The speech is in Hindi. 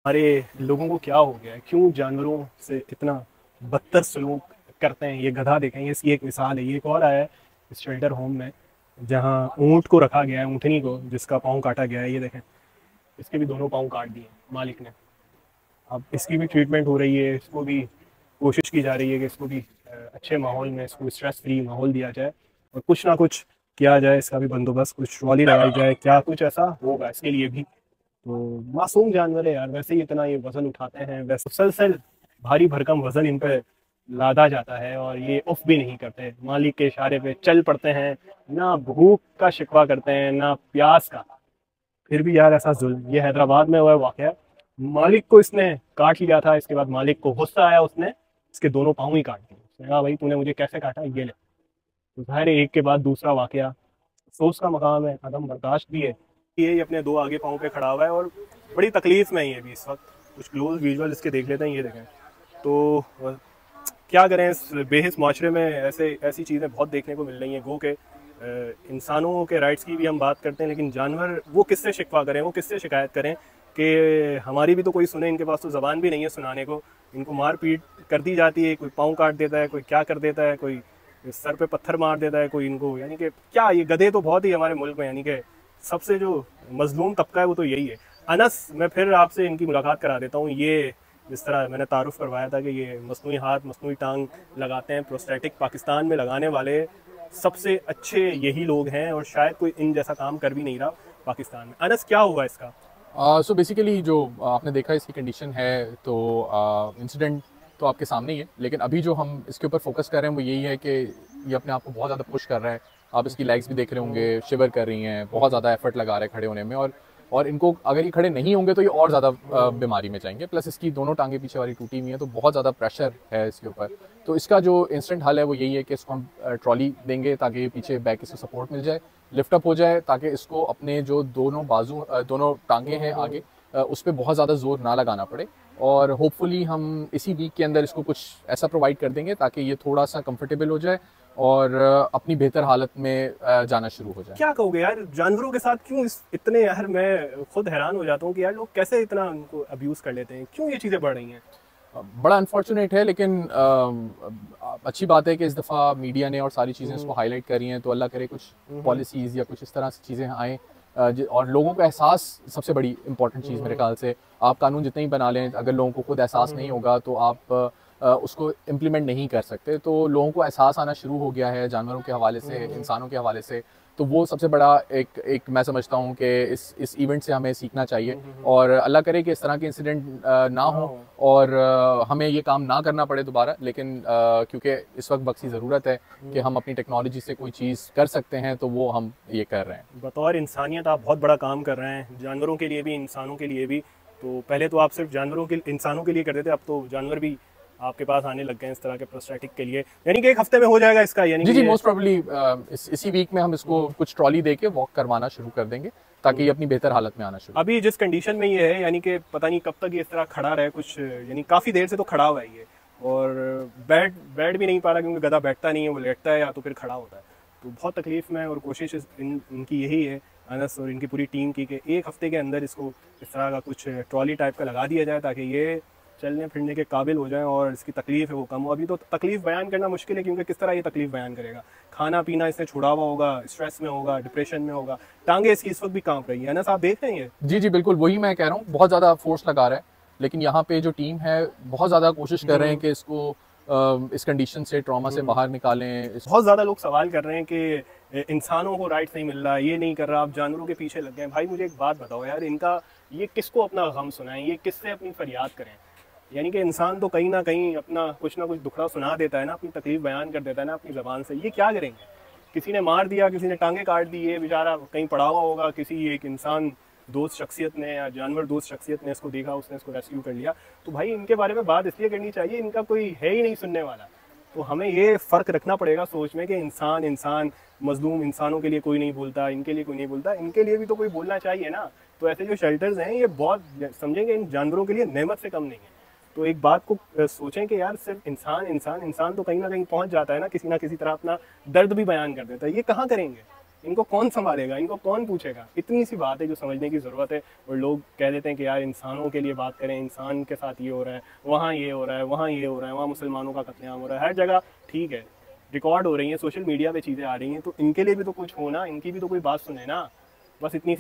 हमारे लोगों को क्या हो गया है, क्यों जानवरों से इतना बदतर सलूक करते हैं। ये गधा देखें, ये इसकी एक मिसाल है। ये एक और आया है इस शेल्टर होम में, जहाँ ऊँट को रखा गया है, ऊँटनी को जिसका पाँव काटा गया है। ये देखें, इसके भी दोनों पाँव काट दिए मालिक ने। अब इसकी भी ट्रीटमेंट हो रही है, इसको भी कोशिश की जा रही है कि इसको भी अच्छे माहौल में, इसको स्ट्रेस फ्री माहौल दिया जाए और कुछ ना कुछ किया जाए। इसका भी बंदोबस्त, कुछ ट्रॉली लगाई जाए, क्या कुछ ऐसा होगा इसके लिए भी। तो मासूम जानवर है यार, वैसे ही इतना ये वजन उठाते हैं, वैसे मुसलसल भारी भरकम वजन इन पे लादा जाता है और ये उफ भी नहीं करते, मालिक के इशारे पे चल पड़ते हैं। ना भूख का शिकवा करते हैं ना प्यास का, फिर भी यार ऐसा जुल्म। ये हैदराबाद में हुआ वाकया, मालिक को इसने काट लिया था। इसके बाद मालिक को गुस्सा आया, उसने इसके दोनों पाँव ही काट दिए। उसने कहा भाई तूने मुझे कैसे काटा, ये ले। तो जाहिर है एक के बाद दूसरा वाकया, अफसोस का मकाम है, अदम बर्दाश्त भी है। ये अपने दो आगे पाँव पे खड़ा हुआ है और बड़ी तकलीफ में ही है अभी इस वक्त। कुछ क्लोज विजुअल इसके देख लेते हैं, ये देखें। तो क्या करें, इस बेहिस माशरे में ऐसे ऐसी चीज़ें बहुत देखने को मिल रही हैं। गो के इंसानों के राइट्स की भी हम बात करते हैं, लेकिन जानवर वो किससे शिकवा करें, वो किससे शिकायत करें कि हमारी भी तो कोई सुने। इनके पास तो ज़बान भी नहीं है सुनाने को। इनको मार पीट कर दी जाती है, कोई पाँव काट देता है, कोई क्या कर देता है, कोई सर पे पत्थर मार देता है कोई इनको। यानी कि क्या, ये गधे तो बहुत ही हमारे मुल्क में, यानी कि सबसे जो मजलूम तबका है वो तो यही है। अनस, मैं फिर आपसे इनकी मुलाकात करा देता हूँ। ये जिस तरह मैंने तारुफ करवाया था कि ये मसनूई हाथ मसनूई टांग लगाते हैं, प्रोस्थेटिक पाकिस्तान में लगाने वाले सबसे अच्छे यही लोग हैं और शायद कोई इन जैसा काम कर भी नहीं रहा पाकिस्तान में। अनस, क्या हुआ इसका? सो बेसिकली जो आपने देखा इसकी कंडीशन है, तो इंसिडेंट तो आपके सामने ही है, लेकिन अभी जो हम इसके ऊपर फोकस कर रहे हैं वो यही है कि ये अपने आप को बहुत ज़्यादा पुश कर रहा है। आप इसकी लेग्स भी देख रहे होंगे, शिवर कर रही हैं, बहुत ज़्यादा एफर्ट लगा रहे हैं खड़े होने में। और इनको अगर ये खड़े नहीं होंगे तो ये और ज़्यादा बीमारी में जाएंगे। प्लस इसकी दोनों टांगे पीछे वाली टूटी हुई हैं, तो बहुत ज़्यादा प्रेशर है इसके ऊपर। तो इसका जो इंस्टेंट हल है वो यही है कि इसको हम ट्रॉली देंगे ताकि पीछे बैक इसको सपोर्ट मिल जाए, लिफ्ट अप हो जाए, ताकि इसको अपने जो दोनों बाजू दोनों टांगे हैं आगे, उस पर बहुत ज़्यादा जोर ना लगाना पड़े। और होपफुली हम इसी वीक के अंदर इसको कुछ ऐसा प्रोवाइड कर देंगे ताकि ये थोड़ा सा कंफर्टेबल हो जाए और अपनी बेहतर हालत में जाना शुरू हो जाए। क्या कहोगे यार, जानवरों के साथ क्यों इतने, यार मैं खुद हैरान हो जाता हूँ कि यार लोग कैसे इतना उनको अब्यूज़ कर लेते हैं, क्यों ये चीज़ें बढ़ रही हैं। बड़ा अनफॉर्चुनेट है, लेकिन अच्छी बात है कि इस दफ़ा मीडिया ने और सारी चीज़ें इसको हाईलाइट करी हैं। तो अल्लाह करे कुछ पॉलिसीज़ या कुछ इस तरह से चीज़ें आएँ, और लोगों का एहसास सबसे बड़ी इंपॉर्टेंट चीज़ मेरे ख्याल से। आप कानून जितने ही बना लें, अगर लोगों को खुद एहसास नहीं होगा तो आप उसको इम्प्लीमेंट नहीं कर सकते। तो लोगों को एहसास आना शुरू हो गया है जानवरों के हवाले से, इंसानों के हवाले से। तो वो सबसे बड़ा एक मैं समझता हूँ कि इस इवेंट से हमें सीखना चाहिए, और अल्लाह करे कि इस तरह के इंसिडेंट ना हो और हमें ये काम ना करना पड़े दोबारा। लेकिन क्योंकि इस वक्त बख्शी ज़रूरत है कि हम अपनी टेक्नोलॉजी से कोई चीज़ कर सकते हैं, तो वो हम ये कर रहे हैं। बतौर इंसानियत आप बहुत बड़ा काम कर रहे हैं, जानवरों के लिए भी इंसानों के लिए भी। तो पहले तो आप सिर्फ जानवरों के इंसानों के लिए करते थे, अब तो जानवर भी आपके पास आने लग गए हैं इस तरह के प्रोस्टेटिक के लिए। यानी कि एक हफ्ते में हो जाएगा इसका, यानी जी कि जी, ये। मोस्ट प्रोबेबली इसी वीक में हम इसको कुछ ट्रॉली दे के वॉक करवाना शुरू कर देंगे ताकि ये अपनी बेहतर हालत में आना शुरू। अभी जिस कंडीशन में ये है, यानी कि पता नहीं कब तक ये इस तरह खड़ा रहे, कुछ यानी काफ़ी देर से तो खड़ा हुआ है ये। और बैठ बैठ भी नहीं पा रहा, क्योंकि गधा बैठता नहीं है, वो लेटता है या तो फिर खड़ा होता है। तो बहुत तकलीफ में है और कोशिश इनकी यही है, अनस और इनकी पूरी टीम की, कि एक हफ्ते के अंदर इसको इस तरह का कुछ ट्रॉली टाइप का लगा दिया जाए ताकि ये चलने फिरने के काबिल हो जाए और इसकी तकलीफ है वो कम हो। अभी तो तकलीफ बयान करना मुश्किल है, क्योंकि किस तरह ये तकलीफ बयान करेगा। खाना पीना इसने छुड़ा हुआ होगा, स्ट्रेस में होगा, डिप्रेशन में होगा। टांगे इसकी इस वक्त भी कांप रही है ना, आप देख रहे हैं ये। जी जी बिल्कुल, वही मैं कह रहा हूँ, बहुत ज़्यादा फोर्स लगा रहा है। लेकिन यहाँ पे जो टीम है बहुत ज़्यादा कोशिश कर रहे हैं कि इसको इस कंडीशन से, ट्रॉमा से बाहर निकालें। बहुत ज़्यादा लोग सवाल कर रहे हैं कि इंसानों को राइट्स नहीं मिल रहा, ये नहीं कर रहा, आप जानवरों के पीछे लग गए। भाई मुझे एक बात बताओ यार, इनका ये किसको अपना गम सुनाएं, ये किससे अपनी फरियाद करें। यानी कि इंसान तो कहीं ना कहीं अपना कुछ ना कुछ दुखड़ा सुना देता है ना, अपनी तकलीफ बयान कर देता है ना अपनी ज़बान से। ये क्या करेंगे, किसी ने मार दिया, किसी ने टांगे काट दी, ये बेचारा कहीं पड़ा हुआ होगा, किसी एक इंसान दोस्त शख्सियत ने या जानवर दोस्त शख्सियत ने इसको देखा, उसने इसको रेस्क्यू कर लिया। तो भाई इनके बारे में बात इसलिए करनी चाहिए, इनका कोई है ही नहीं सुनने वाला। तो हमें ये फ़र्क रखना पड़ेगा सोच में कि इंसान इंसान, मजलूम इंसानों के लिए कोई नहीं बोलता, इनके लिए कोई नहीं बोलता, इनके लिए भी तो कोई बोलना चाहिए ना। तो ऐसे जो शेल्टर्स हैं ये बहुत, समझेंगे, इन जानवरों के लिए नेमत से कम नहीं है। तो एक बात को सोचें कि यार सिर्फ इंसान इंसान इंसान तो कहीं ना कहीं पहुंच जाता है ना किसी तरह अपना दर्द भी बयान कर देता है। ये कहाँ करेंगे, इनको कौन संभालेगा, इनको कौन पूछेगा? इतनी सी बात है जो समझने की ज़रूरत है। और लोग कह देते हैं कि यार इंसानों के लिए बात करें, इंसान के साथ ये हो रहा है, वहाँ ये हो रहा है, वहाँ ये हो रहा है, वहाँ मुसलमानों का कत्लेआम हो रहा है, हर जगह ठीक है, रिकॉर्ड हो रही हैं, सोशल मीडिया पे चीज़ें आ रही हैं, तो इनके लिए भी तो कुछ हो ना, इनकी भी तो कोई बात सुने ना। बस इतनी सी